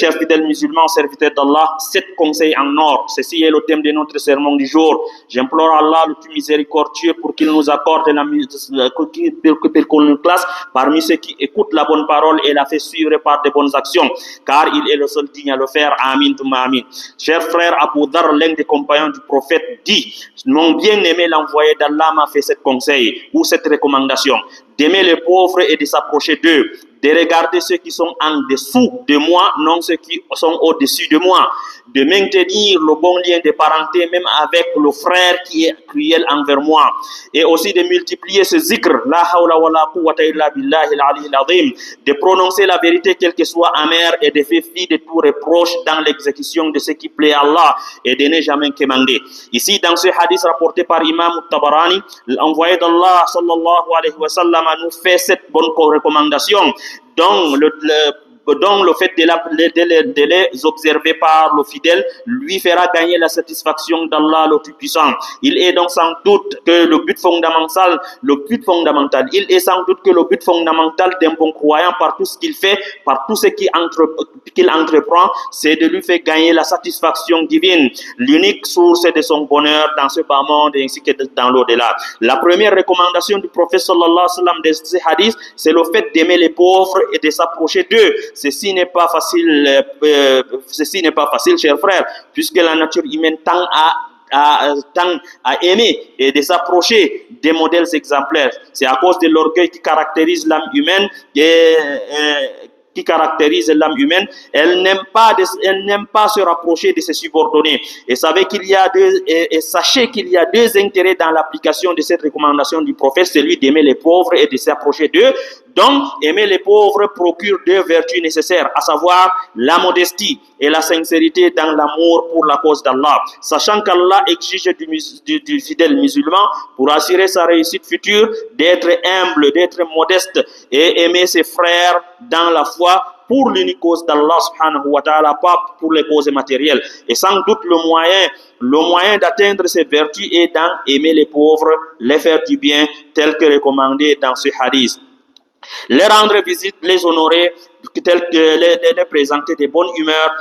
Chers fidèles musulmans, serviteurs d'Allah, 7 conseils en or. Ceci est le thème de notre sermon du jour. J'implore Allah, le tout miséricordieux, pour qu'il nous accorde pour qu'on nous classe parmi ceux qui écoutent la bonne parole et la fait suivre par de bonnes actions, car il est le seul digne à le faire. Amin, touma amin. Cher frère Abu Dhar, l'un des compagnons du prophète, dit: mon bien-aimé l'envoyé d'Allah m'a fait 7 conseils ou cette recommandation: d'aimer les pauvres et de s'approcher d'eux, de regarder ceux qui sont en dessous de moi, non ceux qui sont au-dessus de moi, de maintenir le bon lien de parenté même avec le frère qui est cruel envers moi, et aussi de multiplier ce zikr, la hawla wa la quwwata illa billahi al-aliyyil azim, de prononcer la vérité quelle que soit amère et de faire fi de tout reproche dans l'exécution de ce qui plaît à Allah et de ne jamais quémander. Ici, dans ce hadith rapporté par Imam Tabarani, l'envoyé d'Allah sallallahu alayhi wa sallam nous fait cette bonne recommandation, dont le fait de les observer par le fidèle lui fera gagner la satisfaction d'Allah le Tout-Puissant. Il est donc sans doute que le but fondamental d'un bon croyant par tout ce qu'il fait, par tout ce qu'il entreprend, c'est de lui faire gagner la satisfaction divine, l'unique source de son bonheur dans ce bas monde ainsi que dans l'au-delà. La première recommandation du prophète sallallahu alayhi wa sallam de ce hadith, c'est le fait d'aimer les pauvres et de s'approcher d'eux. Ceci n'est pas facile, chers frères, puisque la nature humaine tend à aimer et de s'approcher des modèles exemplaires. C'est à cause de l'orgueil qui caractérise l'âme humaine elle n'aime pas se rapprocher de ses subordonnés. Et sachez qu'il y a deux intérêts dans l'application de cette recommandation du prophète, celui d'aimer les pauvres et de s'approcher d'eux. Donc, aimer les pauvres procure 2 vertus nécessaires, à savoir la modestie et la sincérité dans l'amour pour la cause d'Allah. Sachant qu'Allah exige du fidèle musulman, pour assurer sa réussite future, d'être humble, d'être modeste et aimer ses frères dans la foi pour l'unique cause d'Allah subhanahu wa ta'ala, pas pour les causes matérielles. Et sans doute le moyen d'atteindre ces vertus est d'aimer les pauvres, les faire du bien, tel que recommandé dans ce hadith. Les rendre visite, les honorer, tel que les présenter de bonne humeur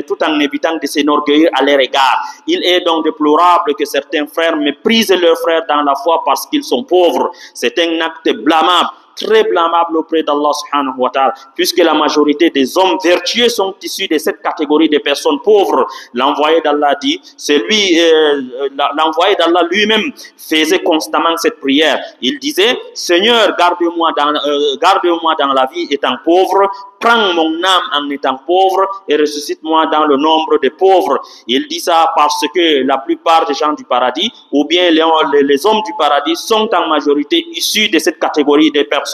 tout en évitant de s'enorgueillir à leur égard. Il est donc déplorable que certains frères méprisent leurs frères dans la foi parce qu'ils sont pauvres. C'est un acte blâmable, très blâmable auprès d'Allah subhanahu wa ta'ala, puisque la majorité des hommes vertueux sont issus de cette catégorie de personnes pauvres. L'envoyé d'Allah dit, l'envoyé d'Allah lui-même faisait constamment cette prière. Il disait: Seigneur, garde-moi dans la vie étant pauvre, prends mon âme en étant pauvre et ressuscite-moi dans le nombre des pauvres. Il dit ça parce que la plupart des gens du paradis, ou bien les hommes du paradis, sont en majorité issus de cette catégorie de personnes,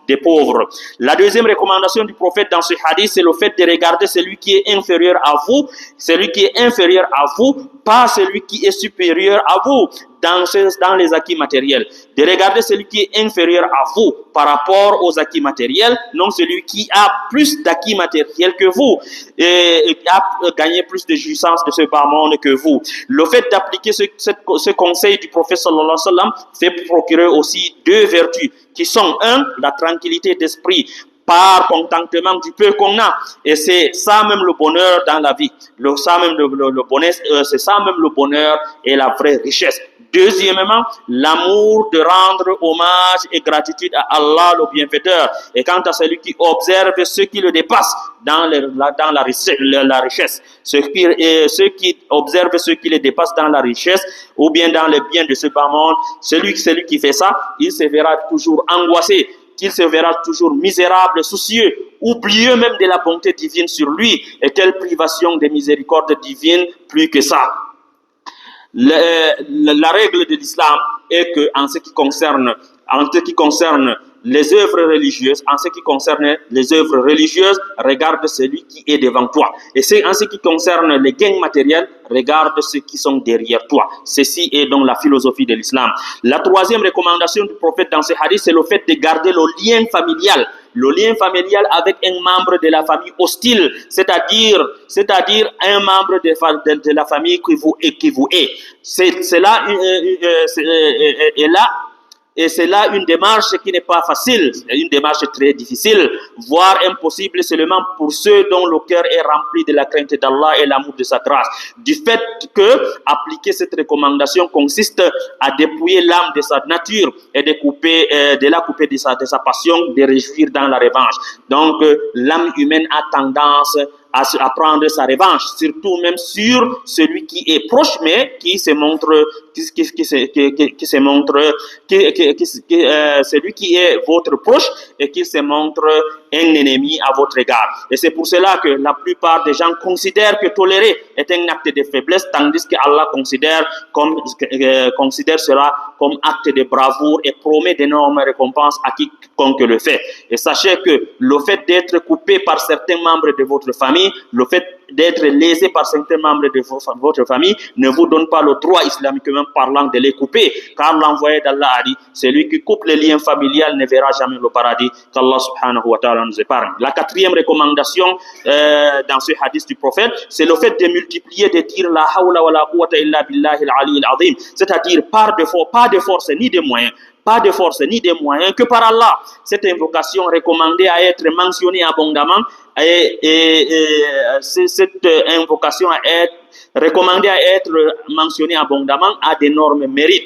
des pauvres. La deuxième recommandation du prophète dans ce hadith, c'est le fait de regarder celui qui est inférieur à vous, pas celui qui est supérieur à vous dans les acquis matériels. De regarder celui qui est inférieur à vous par rapport aux acquis matériels, non celui qui a plus d'acquis matériels que vous et a gagné plus de jouissance de ce bas monde que vous. Le fait d'appliquer ce conseil du prophète sallallahu alayhi wa sallam fait procurer aussi 2 vertus qui sont: 1, la tranquillité d'esprit par contentement du peu qu'on a, et c'est ça même le bonheur dans la vie. C'est ça même le bonheur et la vraie richesse. Deuxièmement, l'amour de rendre hommage et gratitude à Allah le bienfaiteur. Et quant à celui qui observe ceux qui le dépassent dans la richesse, ceux qui observent ceux qui le dépassent dans la richesse ou bien dans les biens de ce bas monde, celui qui fait ça, il se verra toujours angoissé, il se verra toujours misérable, soucieux, oublieux même de la bonté divine sur lui. Et quelle privation de miséricorde divine plus que ça. La règle de l'islam est que en ce qui concerne les œuvres religieuses, regarde celui qui est devant toi. Et en ce qui concerne les gains matériels, regarde ceux qui sont derrière toi. Ceci est donc la philosophie de l'islam. La troisième recommandation du prophète dans ce hadith, c'est le fait de garder le lien familial. Le lien familial avec un membre de la famille hostile, c'est-à-dire un membre de la famille qui vous est. Et c'est là une démarche qui n'est pas facile, une démarche très difficile, voire impossible seulement pour ceux dont le cœur est rempli de la crainte d'Allah et l'amour de sa grâce. Du fait que appliquer cette recommandation consiste à dépouiller l'âme de sa nature et de la couper de sa passion, de réjouir dans la revanche. Donc, l'âme humaine a tendance à prendre sa revanche, surtout même sur celui qui est proche, mais qui se montre, celui qui est votre proche et qui se montre un ennemi à votre égard. Et c'est pour cela que la plupart des gens considèrent que tolérer est un acte de faiblesse, tandis que Allah considère cela comme acte de bravoure et promet d'énormes récompenses à quiconque le fait. Et sachez que le fait d'être coupé par certains membres de votre famille, le fait d'être lésé par certains membres de votre famille ne vous donne pas le droit islamiquement parlant de les couper, car l'envoyé d'Allah a dit, celui qui coupe les liens familiales ne verra jamais le paradis, qu'Allah subhanahu wa ta'ala nous épargne. La quatrième recommandation dans ce hadith du prophète, c'est le fait de multiplier, de dire la hawla wa la quwwata illa billahi al-ali al-azim, c'est-à-dire pas de force ni de moyens, pas de force ni de moyens que par Allah. Cette invocation recommandée à être mentionnée abondamment cette invocation recommandée à être mentionnée abondamment a d'énormes mérites.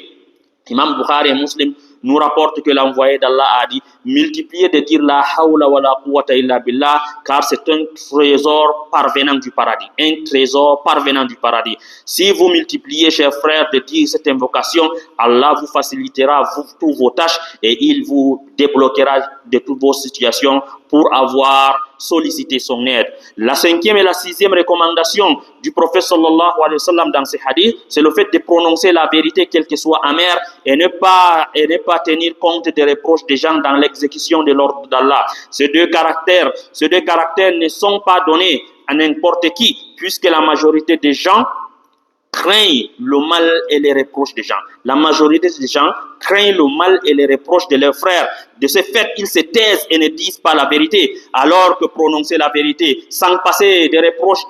Imam Bukhari et Muslim nous rapporte que l'envoyé d'Allah a dit multipliez de dire la hawla wa la quwwata illa billah, car c'est un trésor parvenant du paradis. Un trésor parvenant du paradis. Si vous multipliez, chers frères, de dire cette invocation, Allah vous facilitera toutes vos tâches et il vous débloquera de toutes vos situations pour avoir sollicité son aide. La cinquième et la sixième recommandation du prophète sallallahu alayhi wa sallam dans ces hadiths, c'est le fait de prononcer la vérité, quelle que soit amère, et ne pas tenir compte des reproches des gens dans l'exécution de l'ordre d'Allah. Ces deux caractères ne sont pas donnés à n'importe qui, puisque la majorité des gens craignent le mal et les reproches des gens. La majorité des gens craignent le mal et les reproches de leurs frères. De ce fait, ils se taisent et ne disent pas la vérité, alors que prononcer la vérité sans passer des reproches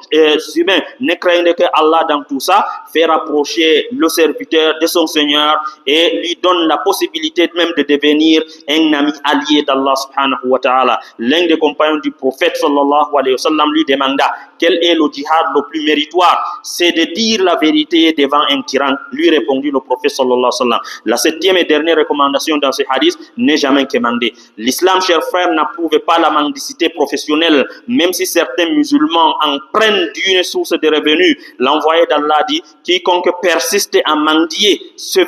humains, ne craignent que Allah dans tout ça, fait rapprocher le serviteur de son Seigneur et lui donne la possibilité même de devenir un ami allié d'Allah subhanahu wa ta'ala. L'un des compagnons du prophète sallallahu alayhi wa sallam lui demanda quel est le djihad le plus méritoire. C'est de dire la vérité devant un tyran. Lui répondit le prophète sallallahu alayhi wa sallam. La septième et dernière recommandation dans ce hadith n'est jamais quémandée. L'islam, chers frères, n'approuve pas la mendicité professionnelle, même si certains musulmans en prennent d'une source de revenus. L'envoyé d'Allah dit, quiconque persiste à mendier se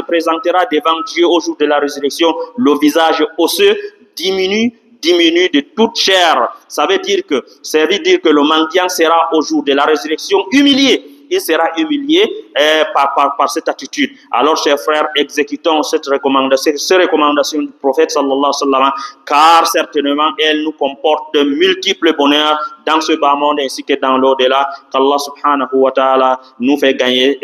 présentera devant Dieu au jour de la résurrection, le visage osseux diminue de toute chair. Ça veut dire que le mendiant sera au jour de la résurrection humilié. Il sera humilié par cette attitude. Alors, chers frères, exécutons cette recommandation du prophète sallallahu alayhi wa sallam, car certainement elle nous comporte de multiples bonheurs dans ce bas monde ainsi que dans l'au-delà. Qu'Allah subhanahu wa ta'ala nous fait gagner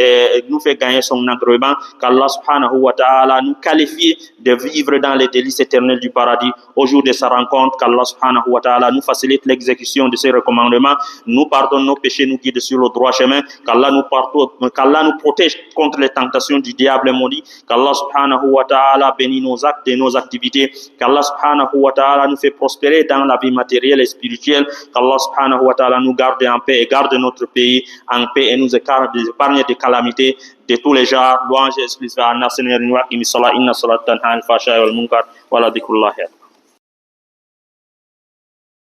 son agrément, qu'Allah subhanahu wa ta'ala nous qualifie de vivre dans les délices éternelles du paradis au jour de sa rencontre. Qu'Allah subhanahu wa ta'ala nous facilite l'exécution de ces recommandements, nous pardonne nos péchés, nous guide sur le droit chemin, qu'Allah nous protège contre les tentations du diable maudit, qu'Allah subhanahu wa ta'ala bénit nos actes et nos activités, qu'Allah subhanahu wa ta'ala nous fait prospérer dans la vie matérielle et spirituelle, qu'Allah subhanahu wa ta'ala nous garde en paix et garde notre pays en paix et nous épargne des calamités de tous les genres. Louange et exclusivement à Allah, Seigneur, inna salat tanha al-fahsha'i wal munkar wa la dhikrullahi.